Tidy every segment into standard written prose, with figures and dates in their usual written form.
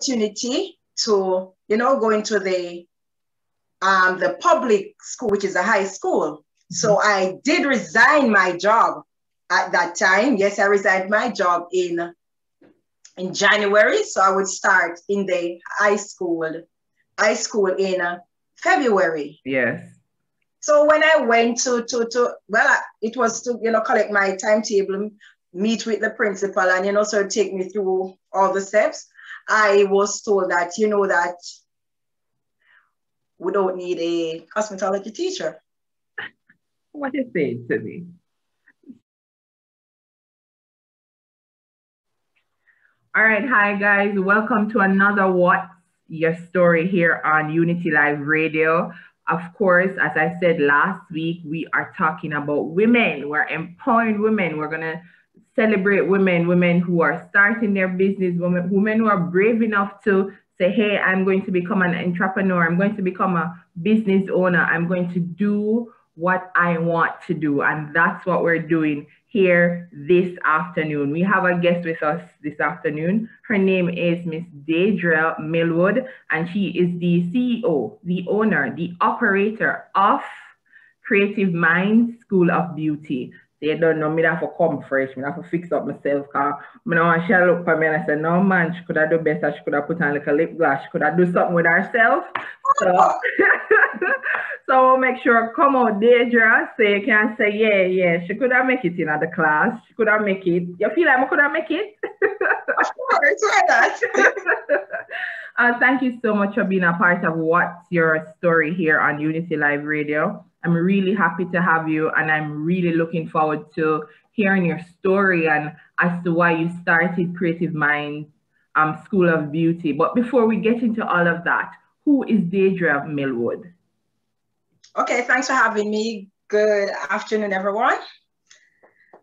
opportunity to, go into the public school, which is a high school. So I did resign my job at that time. Yes, I resigned my job in January. So I would start in the high school in February. Yes. So when I went it was to, collect my timetable, meet with the principal and, sort of take me through all the steps. I was told that, that we don't need a cosmetology teacher. What you saying to me? All right, hi guys, welcome to another What's Your Story here on Unity Live Radio. Of course, as I said last week, we are talking about women. We're empowering women. We're gonna celebrate women who are starting their business, women who are brave enough to say, hey, I'm going to become an entrepreneur. I'm going to become a business owner. I'm going to do what I want to do. And that's what we're doing here this afternoon. We have a guest with us this afternoon. Her name is Miss Dadria Millwood, and she is the CEO, the owner, the operator of Creative Minds School of Beauty. They don't know me that for come fresh. Me have to fix up myself. Cause me know when she look for me and I said, no man, she could have do better. She could have put on like a lip gloss. She could have do something with herself. So, so we'll make sure come out Deidre, so you can say, yeah. She could have make it in the class. She could have make it. You feel like I could have make it? Of course, why not? Thank you so much for being a part of What's Your Story here on Unity Live Radio. I'm really happy to have you, and I'm really looking forward to hearing your story and as to why you started Creative Minds School of Beauty. But before we get into all of that, who is Dadria Millwood? Okay, thanks for having me. Good afternoon, everyone.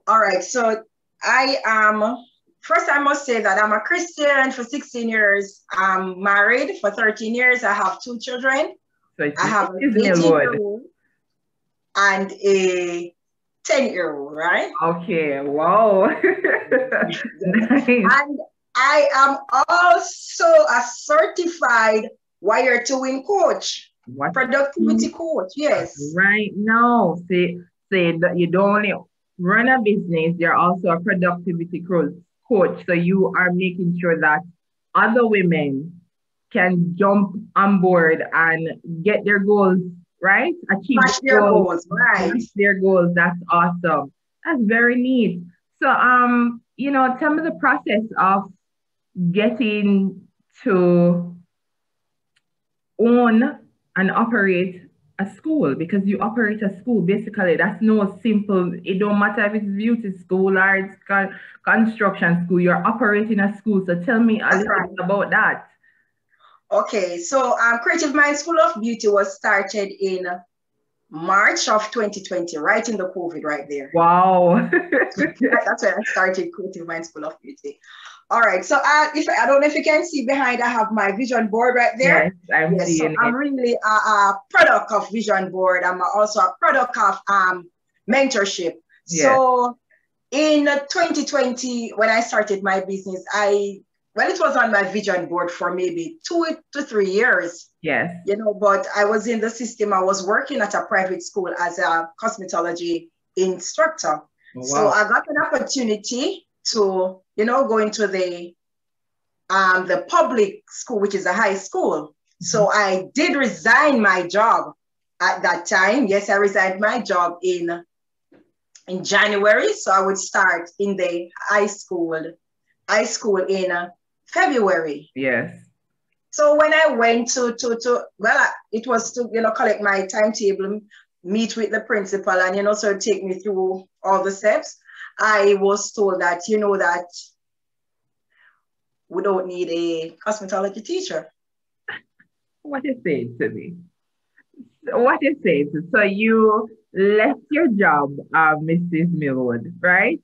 All right, so I am, first I must say that I'm a Christian for 16 years. I'm married for 13 years. I have 2 children. So I have a 18-year-old and a 10-year-old, right? Okay, wow. Nice. And I am also a certified Wire to Win coach, productivity coach, yes. Right now, say that you don't only run a business, you're also a productivity coach. So you are making sure that other women can jump on board and get their goals, right? Achieve their goals, right? Their goals. That's awesome. That's very neat. So, tell me the process of getting to own and operate a school, because you operate a school. Basically, that's no simple, it don't matter if it's beauty school or it's construction school, you're operating a school. So tell me a little bit about that. Okay, so Creative Minds School of Beauty was started in March of 2020, right in the COVID right there. Wow. That's when I started Creative Minds School of Beauty. All right, so I don't know if you can see behind, I have my vision board right there. Yes, so I'm really a product of vision board. I'm also a product of mentorship. Yes. So in 2020, when I started my business, it was on my vision board for maybe 2 to 3 years. Yes. But I was in the system. I was working at a private school as a cosmetology instructor. Oh, wow. So I got an opportunity to, go into the public school, which is a high school. Mm-hmm. So I did resign my job at that time. Yes, I resigned my job in January. So I would start in the high school in February. Yes. So when I went it was to, collect my timetable, meet with the principal and, sort of take me through all the steps. I was told that, that we don't need a cosmetology teacher. What you saying to me? What you saying? So you left your job, Mrs. Millwood, right?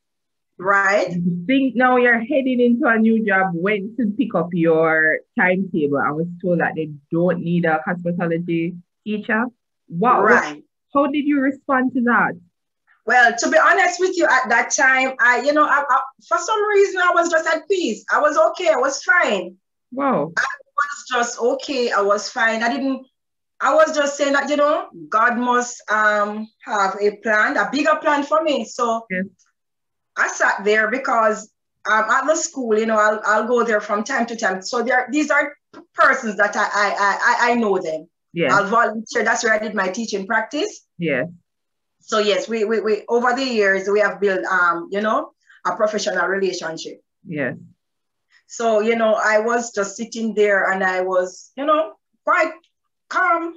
Right. You think now you're heading into a new job, went to pick up your timetable and was told that they don't need a cosmetology teacher. Wow. Right. How did you respond to that? Well, to be honest with you, at that time, I for some reason, I was just at peace. I was okay. I was fine. Wow. I was just okay. I was fine. I was just saying that, God must have a plan, a bigger plan for me. So Yes. I sat there because at the school, I'll go there from time to time. So these are persons that I know them. Yeah. I'll volunteer. That's where I did my teaching practice. Yeah. So yes, we over the years we have built a professional relationship. Yes. So I was just sitting there and I was quite calm.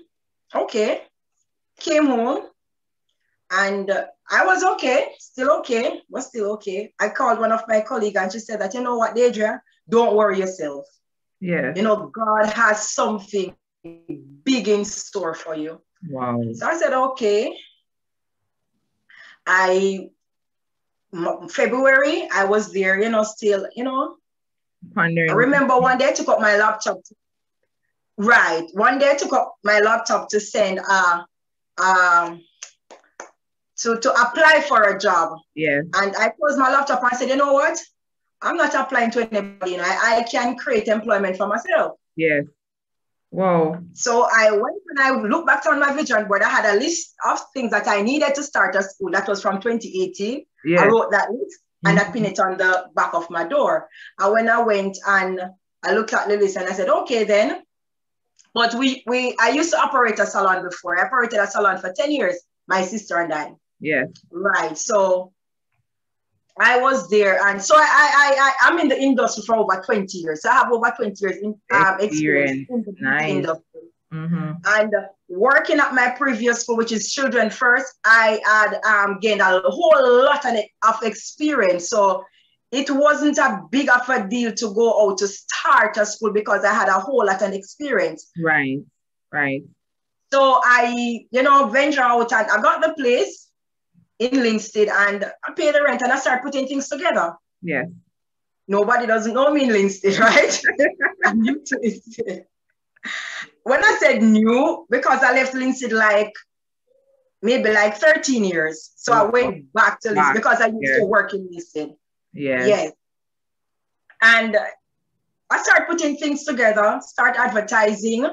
Okay, came home and I was okay, was still okay. I called one of my colleagues and she said that, you know what, Dadria, don't worry yourself. Yeah. God has something big in store for you. Wow. So I said, okay. February, I was there, still, Pondering. I remember one day I took up my laptop. Right. One day I took up my laptop to send to apply for a job. Yeah. And I closed my laptop and said, you know what? I'm not applying to anybody. I can create employment for myself. Yes. Wow. So I went and I looked back on my vision board. I had a list of things that I needed to start a school. That was from 2018. Yeah. I wrote that list and I pinned it on the back of my door. And when I went and I looked at the list and I said, okay, then. But I used to operate a salon before. I operated a salon for 10 years, my sister and I. Yeah. Right. So I was there. And so I'm in the industry for over 20 years. So I have over 20 years in experience in the industry. Mm-hmm. And working at my previous school, which is Children First, I had gained a whole lot of experience. So it wasn't a big of a deal to go out to start a school because I had a whole lot of experience. Right, right. So I, venture out and I got the place in Linstead and I paid the rent and I started putting things together. Yes. Nobody doesn't know me in Linstead, right? I'm new to Linstead. When I said new, because I left Linstead maybe 13 years. So I went back to Linstead because I used to work in Linstead. Yes. Yes. And I started putting things together, start advertising,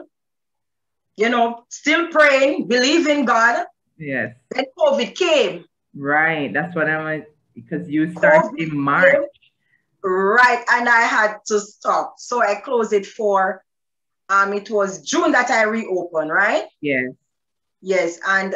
still praying, believing God. Yes. Then COVID came. Right. That's what I was, because you started in March. Right. And I had to stop. So I closed it for, it was June that I reopened, right? Yes. Yes. And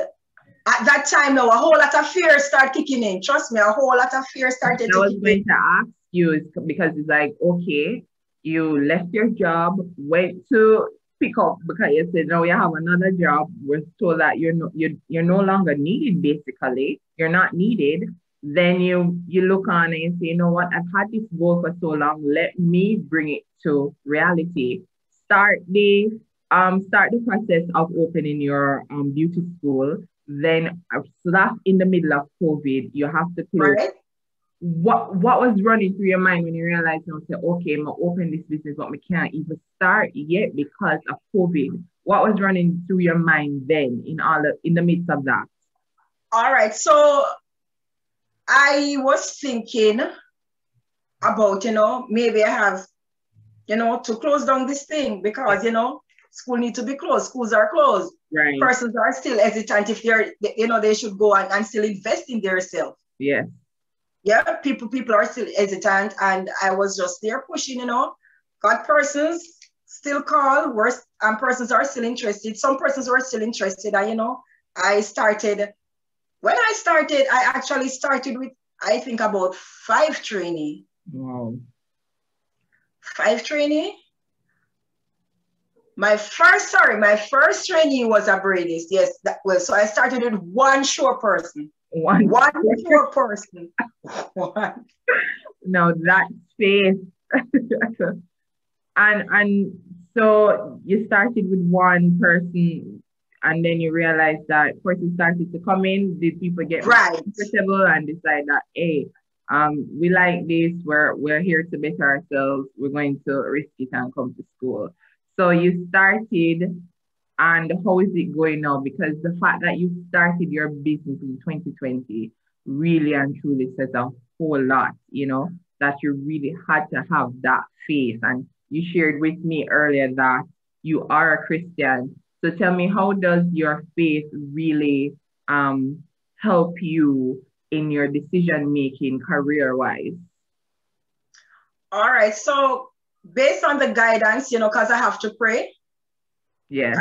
at that time, now, a whole lot of fear started kicking in. Trust me, a whole lot of fear started to kick in. I was going to ask you, because it's like, okay, you left your job, went to pick up, because you said, no, you have another job. We're told that you're no longer needed, basically. You're not needed. Then you look on and you say, you know what, I've had this goal for so long. Let me bring it to reality. Start the process of opening your beauty school. Then, so that's in the middle of COVID, you have to close. Right. What was running through your mind when you realized, say, okay, I'm gonna open this business, but we can't even start yet because of COVID? What was running through your mind then in the midst of that? All right, so I was thinking about, maybe I have, to close down this thing because, school need to be closed. Schools are closed. Right. Persons are still hesitant if they should go and still invest in themselves. Yes. Yeah, people are still hesitant, and I was just there pushing, got persons still call, and persons are still interested. Some persons were still interested, and I actually started with, I think, about 5 trainees. Wow. 5 trainees. My first trainee was a braidist. Yes, so I started with one sure person. One sure person. No, that's faith. and so you started with one person, and then you realized that person started to come in. Did people get comfortable and decide that, hey, we like this, we're here to better ourselves, we're going to risk it and come to school? So you started, and how is it going now? Because the fact that you started your business in 2020 really and truly says a whole lot, that you really had to have that faith, and you shared with me earlier that you are a Christian. So tell me, how does your faith really help you in your decision making career wise? All right. So based on the guidance, because I have to pray. Yeah.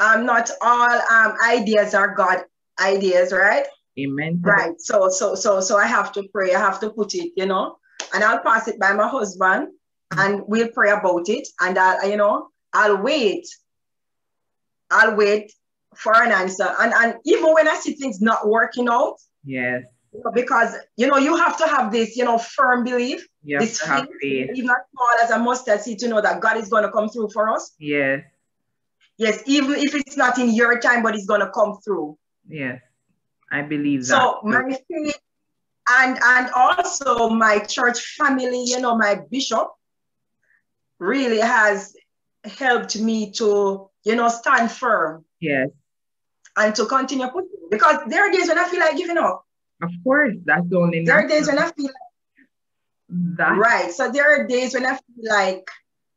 Not all ideas are God ideas, right? Amen. Right. So I have to pray. I have to put it, and I'll pass it by my husband, and we'll pray about it. And I'll wait for an answer. And even when I see things not working out, yes, because you have to have this, firm belief, this faith, even as small as a mustard seed, to know that God is going to come through for us. Yes. Yes, even if it's not in your time, but it's going to come through. Yes, I believe that. So my faith and also my church family, my bishop really has helped me to, stand firm. Yes. And to continue pushing. Because there are days when I feel like giving up. Of course, that's the only. There are days when I feel like that. Right. So there are days when I feel like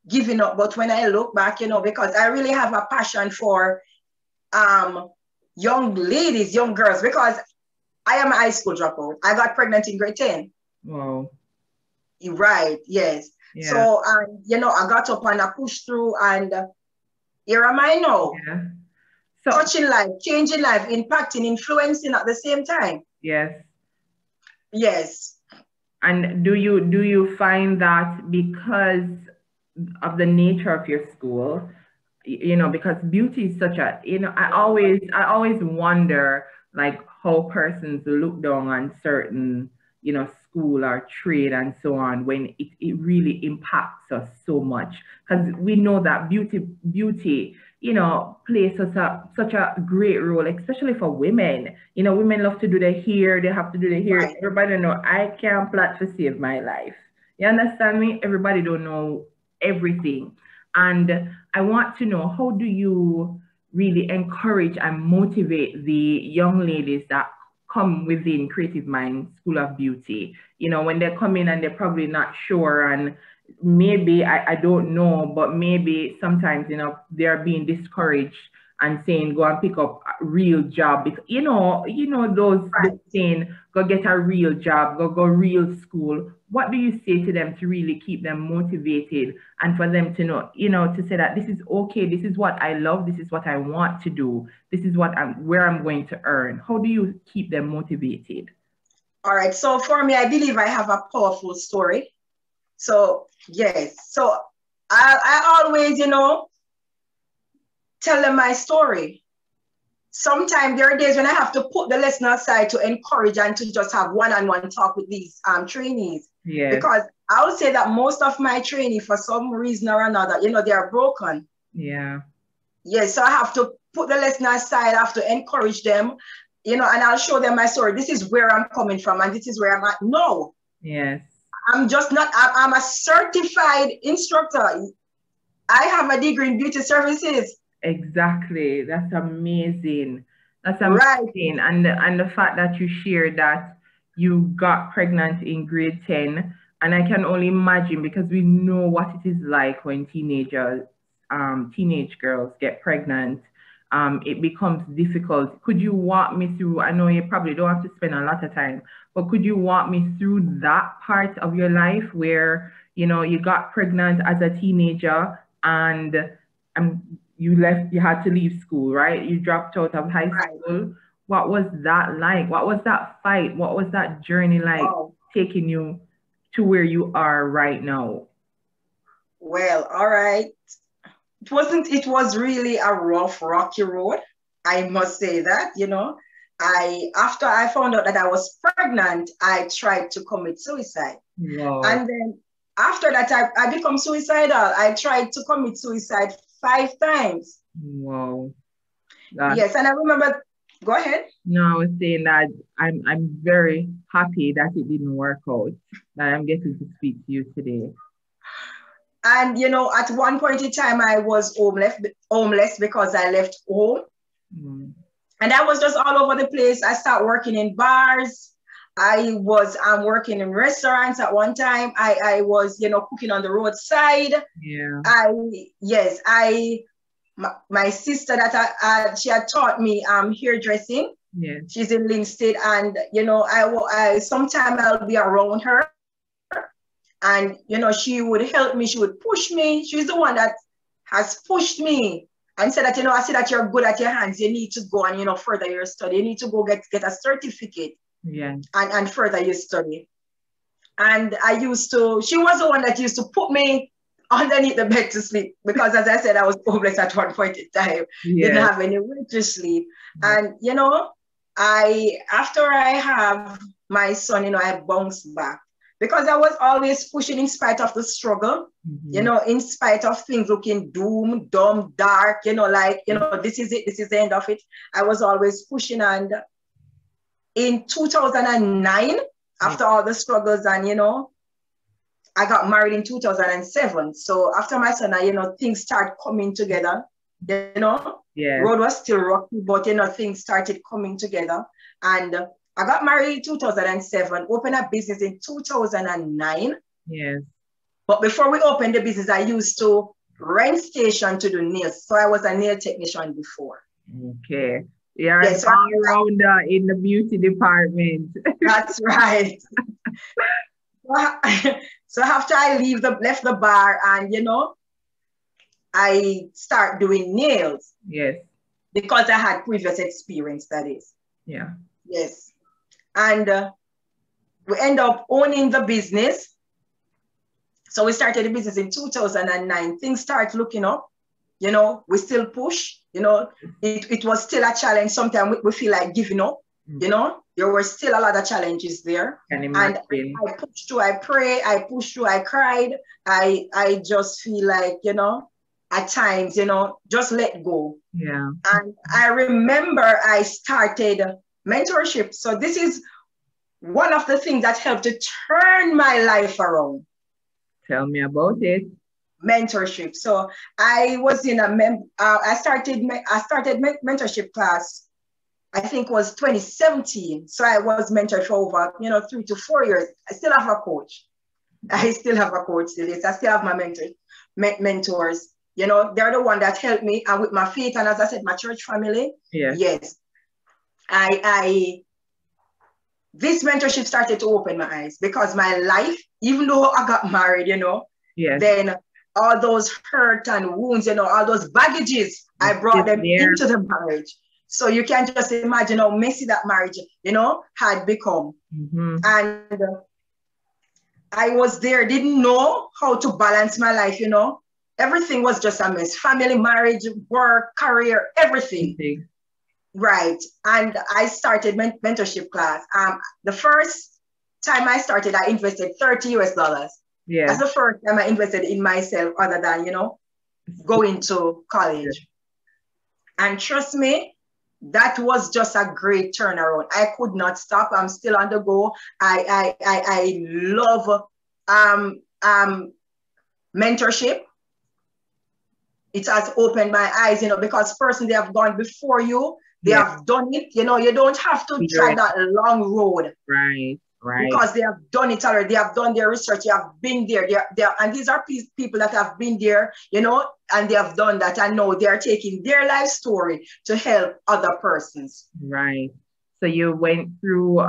giving up. But when I look back, because I really have a passion for young ladies, young girls, because I am a high school dropout. I got pregnant in grade 10. Wow. Right. Yes. Yeah. So, I got up and I pushed through, and here am I now. Yeah. So, touching life, changing life, impacting, influencing at the same time. Yes. Yes. And do you find that because of the nature of your school, because beauty is such a, I always wonder like how persons look down on certain, school or trade and so on, when it really impacts us so much, because we know that beauty, plays such a great role, especially for women. Women love to do their hair, they have to do their hair. Right. Everybody know I can't plait to save my life. You understand me? Everybody don't know everything. And I want to know, how do you really encourage and motivate the young ladies that come within Creative Mind School of Beauty? When they come in and they're probably not sure, and maybe, I don't know, but maybe sometimes, they're being discouraged and saying, go and pick up a real job. Because, those saying, go get a real job, go real school. What do you say to them to really keep them motivated, and for them to know, to say that this is okay, this is what I love, this is what I want to do, this is where I'm going to earn? How do you keep them motivated? All right. So for me, I believe I have a powerful story. So yes. So I always, tell them my story. Sometimes there are days when I have to put the lesson aside to encourage and to just have one-on-one talk with these trainees. Yeah. Because I would say that most of my trainees, for some reason or another, they are broken. Yeah. Yes. So I have to put the lesson aside. I have to encourage them, and I'll show them my story. This is where I'm coming from, and this is where I'm at. No. Yes. I'm just not, I'm a certified instructor. I have a degree in beauty services. Exactly. That's amazing. That's amazing. Right. And the fact that you shared that you got pregnant in grade 10, and I can only imagine, because we know what it is like when teenage girls get pregnant. It becomes difficult. Could you walk me through, I know you probably don't have to spend a lot of time, but could you walk me through that part of your life where, you got pregnant as a teenager, and you had to leave school, right? You dropped out of high school. Right. What was that like? What was that fight? What was that journey like, taking you to where you are right now? Well, all right. It was really a rough, rocky road. I must say that, after I found out that I was pregnant, I tried to commit suicide. Wow. And then after that, I become suicidal. I tried to commit suicide 5 times. Wow. Yes, and I remember, go ahead. No, I was saying that I'm very happy that it didn't work out, that I'm getting to speak to you today. And, at one point in time, I was homeless because I left home. Mm. And I was just all over the place. I started working in bars. I'm working in restaurants at one time. I was, cooking on the roadside. Yeah. My sister that she had taught me hairdressing. Yeah. She's in Linstead, and I sometimes I'll be around her, and she would help me. She would push me. She's the one that has pushed me and said that I see that you're good at your hands. You need to go and further your study. You need to go get a certificate. Yeah. And further your study. And she was the one that used to put me underneath the bed to sleep, because as I said, I was homeless at one point in time. Yeah. Didn't have anywhere to sleep. And after I have my son, I bounced back, because I was always pushing in spite of the struggle, in spite of things looking doom, dumb, dark, this is it, this is the end of it. I was always pushing. And in 2009, after all the struggles, and I got married in 2007. So after my son, things start coming together. Road was still rocky, but things started coming together. And I got married in 2007, opened a business in 2009. Yes. But before we opened the business, I used to rent station to do nails. So I was a nail technician before. Okay. You're all around in the beauty department. That's right. So after I left the bar, and I start doing nails. Yes. Because I had previous experience, that is. Yeah. Yes. And we end up owning the business. So we started the business in 2009. Things start looking up. We still push. It was still a challenge. Sometimes we feel like giving up. There were still a lot of challenges there. And I pushed through, I pray, I pushed through, I cried. I just feel like, at times, just let go. Yeah. And I remember I started mentorship. So this is one of the things that helped to turn my life around. Tell me about it. Mentorship. So I was in I started mentorship class, I think it was 2017. So I was mentored for over, 3 to 4 years. I still have a coach. I still have a coach still. I still have my mentors. They're the one that helped me, and with my faith, and as I said, my church family. Yeah. Yes. This mentorship started to open my eyes, because my life, even though I got married, yes. Then all those hurt and wounds, all those baggages, I brought them into the marriage. So you can just imagine how messy that marriage, had become. And I was there, didn't know how to balance my life, Everything was just a mess. Family, marriage, work, career, everything. Right. And I started mentorship class. The first time I started, I invested $30 US. Yeah. That's the first time I invested in myself, other than, going to college. And trust me, that was just a great turnaround. I could not stop. I'm still on the go. I love mentorship. It has opened my eyes, because person, they have gone before you. They have done it. You don't have to try that long road. Right. Because they have done it already. They have done their research. They have been there. And these are people that have been there, and they have done that. And now they are taking their life story to help other persons. Right. So you went through,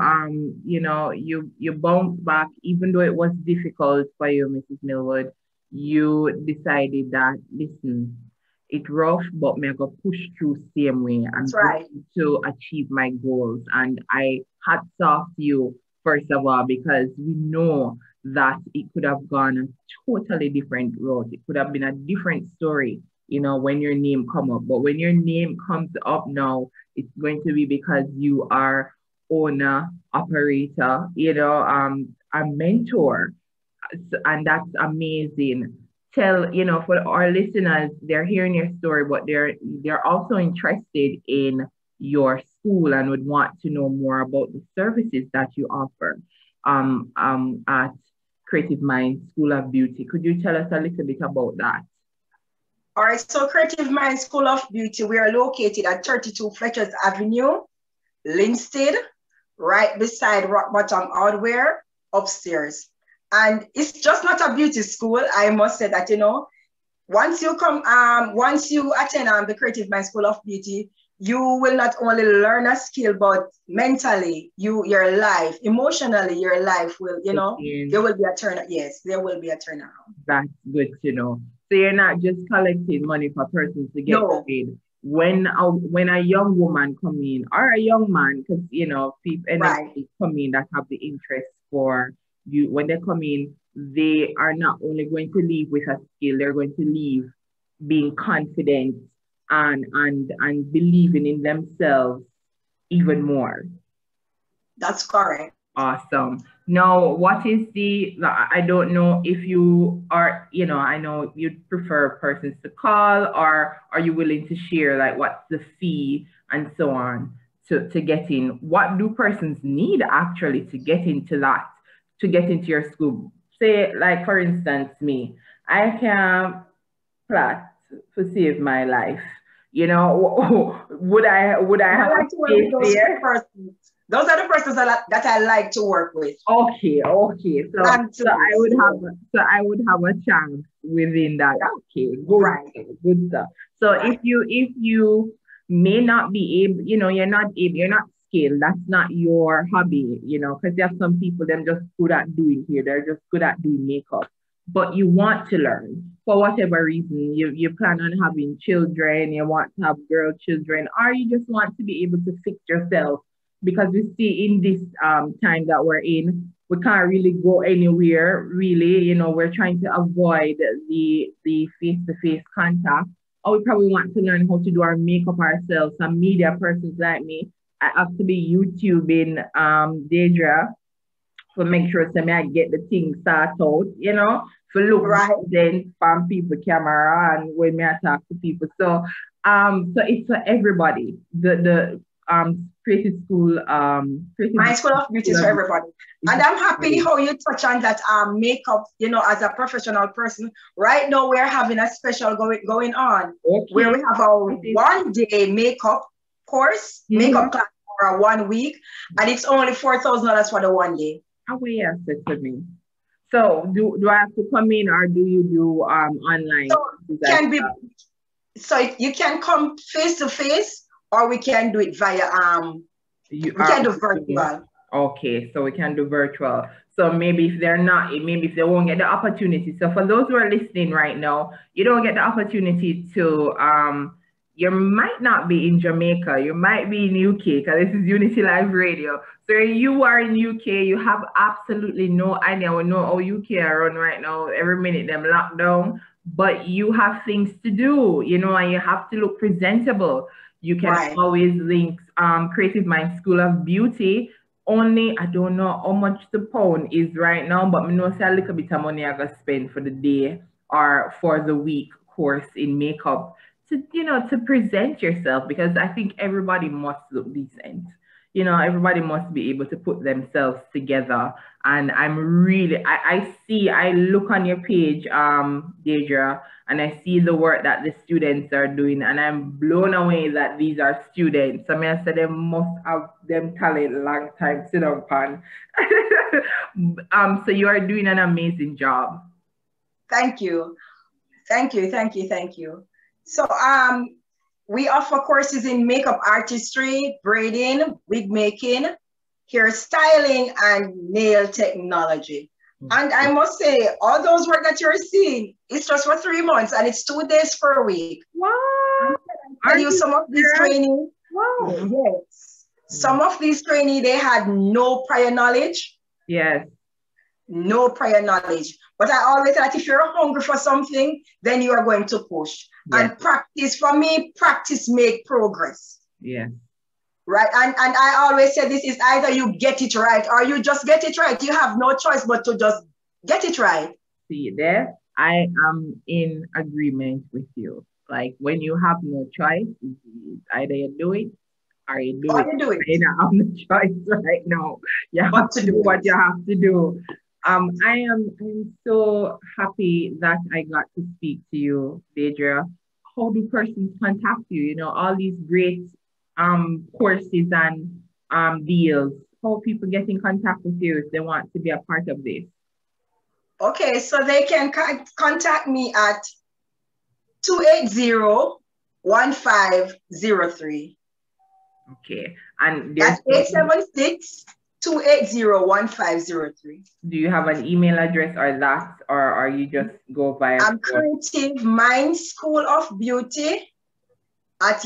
you bounced back, even though it was difficult for you, Mrs. Millwood. You decided that, listen, it's rough, but I'm going to push through same way and to achieve my goals. And I hats off to you, first of all, because we know that it could have gone a totally different road. It could have been a different story, when your name come up. But when your name comes up now, it's going to be because you are owner, operator, a mentor. And that's amazing. Tell, for our listeners, they're hearing your story, but they're also interested in your school and would want to know more about the services that you offer at Creative Minds School of Beauty. Could you tell us a little bit about that? All right, so Creative Minds School of Beauty, we are located at 32 Fletcher's Avenue, Linstead, right beside Rock Bottom Hardware upstairs. And it's just not a beauty school. I must say that, you know, once you attend the Creative Mind School of Beauty, you will not only learn a skill, but mentally, your life, emotionally, your life will, you know, there will be a turn. Yes, there will be a turnaround. That's good to know. So you're not just collecting money for persons to get paid. When a young woman come in, or a young man, because you know people come in that have the interest for you, when they come in, they are not only going to leave with a skill, they're going to leave being confident and believing in themselves even more. That's correct. Awesome. Now, what is I don't know if you are, you know, I know you'd prefer persons to call, or are you willing to share like what's the fee and so on to get in? What do persons need actually to get into that, to get into your school? Say, like, for instance, me, I can plot to save my life. You know, would I have to work with those persons? Those are the persons that I like to work with. Okay. So I would have a chance within that. Okay, good, good stuff. So if you may not be able, you know, you're not skilled. That's not your hobby, you know, because there are some people them just good at doing here. They're just good at doing makeup, but you want to learn for whatever reason. You plan on having children. You want to have girl children, or you just want to be able to fix yourself. Because we see in this time that we're in, we can't really go anywhere, really. You know, we're trying to avoid the face-to-face contact. Or we probably want to learn how to do our makeup ourselves. Some media persons like me, I have to be YouTubing Dadria to make sure I get the things start out, you know, for look then from people camera and when I talk to people. So it's for everybody. The creative school, my school of beauty is for everybody. And I'm happy how you touch on that makeup, you know, as a professional person. Right now we're having a special going on where we have a 1-day makeup course, makeup class for 1 week, and it's only $4,000 for the 1 day. How will you answer to me? So do I have to come in, or do you do online? So you can come face to face, or we can do it via we can do virtual. Okay, so we can do virtual. So maybe if they won't get the opportunity. So for those who are listening right now, you don't get the opportunity to you might not be in Jamaica, you might be in UK, because this is Unity Live Radio. So you are in UK, you have absolutely no idea. We know how UK are run right now, every minute them locked down, but you have things to do, you know, and you have to look presentable. You can always link Creative Mind School of Beauty. Only, I don't know how much the pound is right now, but I know a little bit of money I got spend for the day or for the week course in makeup to, you know, to present yourself, because I think everybody must look decent. You know, everybody must be able to put themselves together. And I'm really, I look on your page, Dadria, and I see the work that the students are doing, and I'm blown away that these are students. I mean, I said they must have them talent a long time, sit down pan. So you are doing an amazing job. Thank you. So we offer courses in makeup artistry, braiding, wig making, hairstyling, and nail technology. And I must say, all those work that you're seeing, it's just for 3 months, and it's 2 days per week. Wow. Are you some of these training? Wow. Yes. Some of these training, they had no prior knowledge. Yes. No prior knowledge. But I always say that if you're hungry for something, then you are going to push. Yes. And practice, for me, practice make progress. Yeah. Right. And I always say this is either you get it right or you just get it right. You have no choice but to just get it right. See there, I am in agreement with you. Like when you have no choice, either you do it or you do it. You do it. You don't have no choice right now. You have to do what you have to do. I'm so happy that I got to speak to you, Dadria. How do persons contact you? You know, all these great courses and deals. how people get in contact with you if they want to be a part of this? Okay, so they can contact me at 280-1503. Okay, and that's 876-280-1503. Do you have an email address or that, or are you just go via? I'm Creative Mind School of Beauty at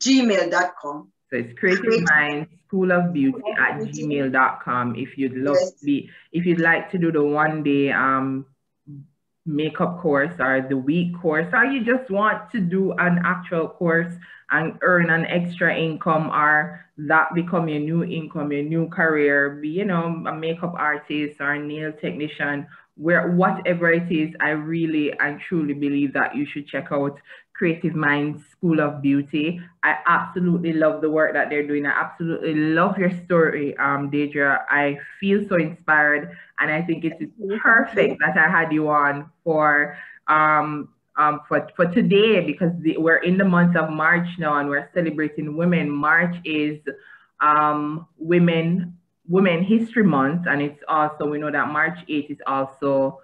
gmail.com. So it's Creative Mind School of Beauty at gmail.com. If you'd love to be, if you'd like to do the 1 day makeup course or the week course, or you just want to do an actual course and earn an extra income, or that become your new income, your new career, be, you know, a makeup artist or a nail technician, whatever it is, I really and truly believe that you should check out Creative Mind School of Beauty. I absolutely love the work that they're doing. I absolutely love your story, Dadria. I feel so inspired, and I think it's perfect that I had you on for today, because we're in the month of March now, and we're celebrating women. March is Women History Month, and it's also, we know that March 8th is also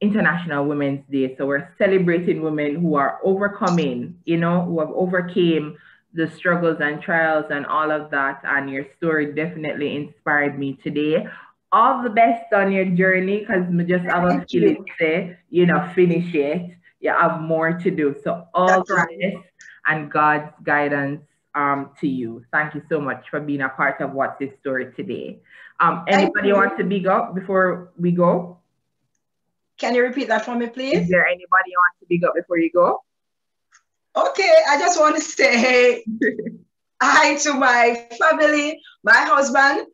International Women's Day. So we're celebrating women who are overcoming, you know, who have overcame the struggles and trials and all of that. And your story definitely inspired me today. All the best on your journey, because we just have a feeling to say, you know, finish it. You have more to do. So all the best and God's guidance to you. Thank you so much for being a part of What's His Story today. Anybody want to big up before we go? Can you repeat that for me, please? Is there anybody you want to big up before you go? Okay, I just want to say hi to my family, my husband.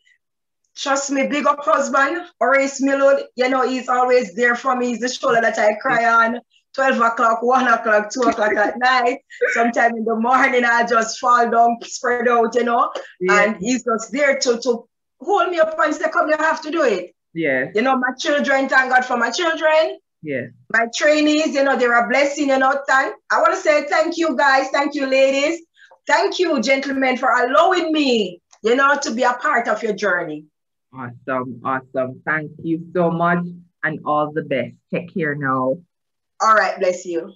Trust me, big up husband, Is Millwood. You know, he's always there for me. He's the shoulder that I cry on. 12 o'clock, 1 o'clock, 2 o'clock at night. Sometime in the morning, I just fall down, spread out, you know. Yeah. And he's just there to hold me up and say, come, you have to do it. Yeah. You know, my children, thank God for my children. Yeah. My trainees, you know, they're a blessing, you know. I want to say thank you, guys. Thank you, ladies. Thank you, gentlemen, for allowing me, you know, to be a part of your journey. Awesome. Awesome. Thank you so much, and all the best. Take care now. All right. Bless you.